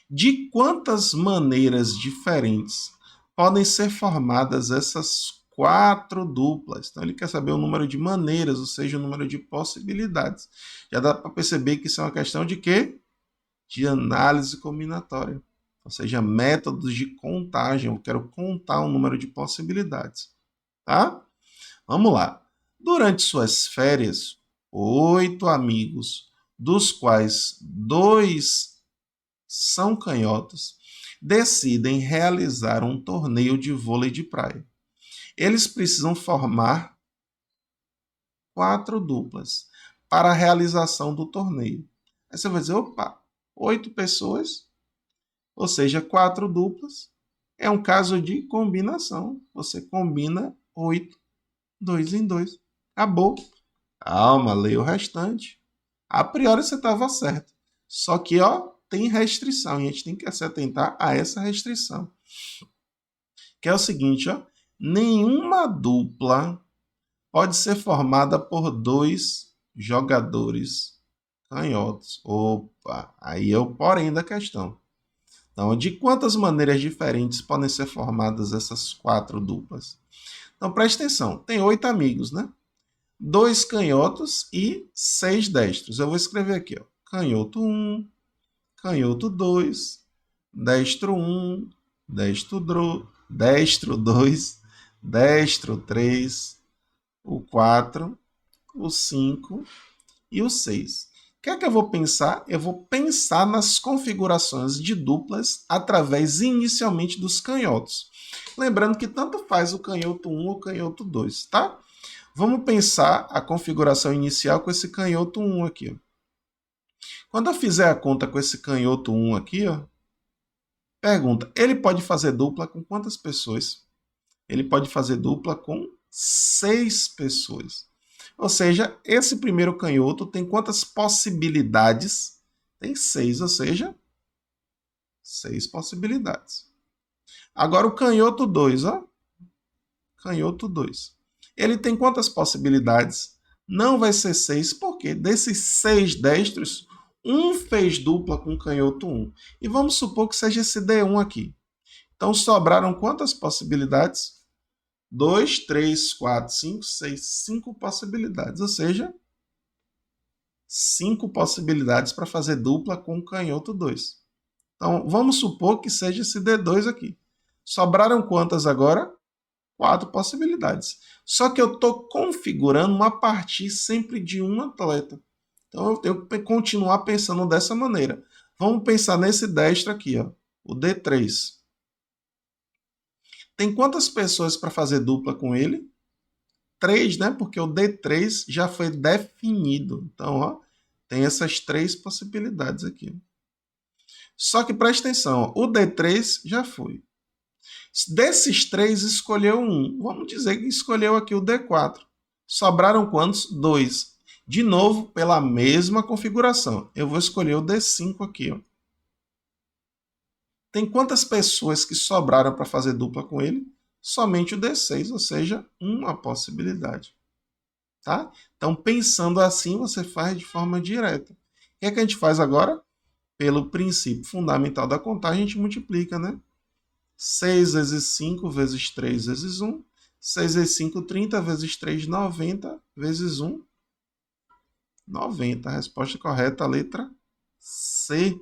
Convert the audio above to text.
De quantas maneiras diferentes podem ser formadas essas quatro duplas? Então, ele quer saber o número de maneiras, ou seja, o número de possibilidades. Já dá para perceber que isso é uma questão de quê? De análise combinatória. Ou seja, métodos de contagem. Eu quero contar o número de possibilidades. Tá? Vamos lá. Durante suas férias, 8 amigos, dos quais 2 são canhotos, decidem realizar um torneio de vôlei de praia. Eles precisam formar 4 duplas para a realização do torneio. Aí você vai dizer, opa, 8 pessoas, ou seja, 4 duplas. É um caso de combinação. Você combina 8, 2 em 2. Acabou. Calma, leia o restante. A priori você estava certo. Só que, ó, tem restrição e a gente tem que se atentar a essa restrição. Que é o seguinte, ó. Nenhuma dupla pode ser formada por 2 jogadores canhotos. Opa, aí é o porém da questão. Então, de quantas maneiras diferentes podem ser formadas essas 4 duplas? Então, preste atenção. Tem 8 amigos, né? 2 canhotos e 6 destros. Eu vou escrever aqui, ó. Canhoto 1, canhoto 2, destro 1, destro 2, destro 3, o 4, o 5 e o 6. O que é que eu vou pensar? Eu vou pensar nas configurações de duplas através inicialmente dos canhotos. Lembrando que tanto faz o canhoto 1 ou o canhoto 2, tá? Vamos pensar a configuração inicial com esse canhoto 1 aqui. Ó. Quando eu fizer a conta com esse canhoto 1 aqui, ó, pergunta, ele pode fazer dupla com quantas pessoas? Ele pode fazer dupla com 6 pessoas. Ou seja, esse primeiro canhoto tem quantas possibilidades? Tem 6, ou seja, 6 possibilidades. Agora o canhoto 2, ó. Canhoto 2. Ele tem quantas possibilidades? Não vai ser 6, porque desses 6 destros, um fez dupla com canhoto 1. E vamos supor que seja esse D1 aqui. Então sobraram quantas possibilidades? 2, 3, 4, 5, 6, 5 possibilidades. Ou seja, 5 possibilidades para fazer dupla com canhoto 2. Então vamos supor que seja esse D2 aqui. Sobraram quantas agora? 4 possibilidades. Só que eu estou configurando a partir sempre de um atleta. Então eu tenho que continuar pensando dessa maneira. Vamos pensar nesse destro aqui, ó, o D3. Tem quantas pessoas para fazer dupla com ele? 3, né? Porque o D3 já foi definido. Então, ó, tem essas 3 possibilidades aqui. Só que presta atenção, ó, o D3 já foi. Desses 3, escolheu um. Vamos dizer que escolheu aqui o D4. Sobraram quantos? 2. De novo, pela mesma configuração. Eu vou escolher o D5 aqui. Ó. Tem quantas pessoas que sobraram para fazer dupla com ele? Somente o D6, ou seja, uma possibilidade. Tá? Então, pensando assim, você faz de forma direta. O que é que a gente faz agora? Pelo princípio fundamental da contagem, a gente multiplica, né? 6 vezes 5 vezes 3 vezes 1. 6 vezes 5, 30 vezes 3, 90 vezes 1, 90. A resposta correta, a letra C.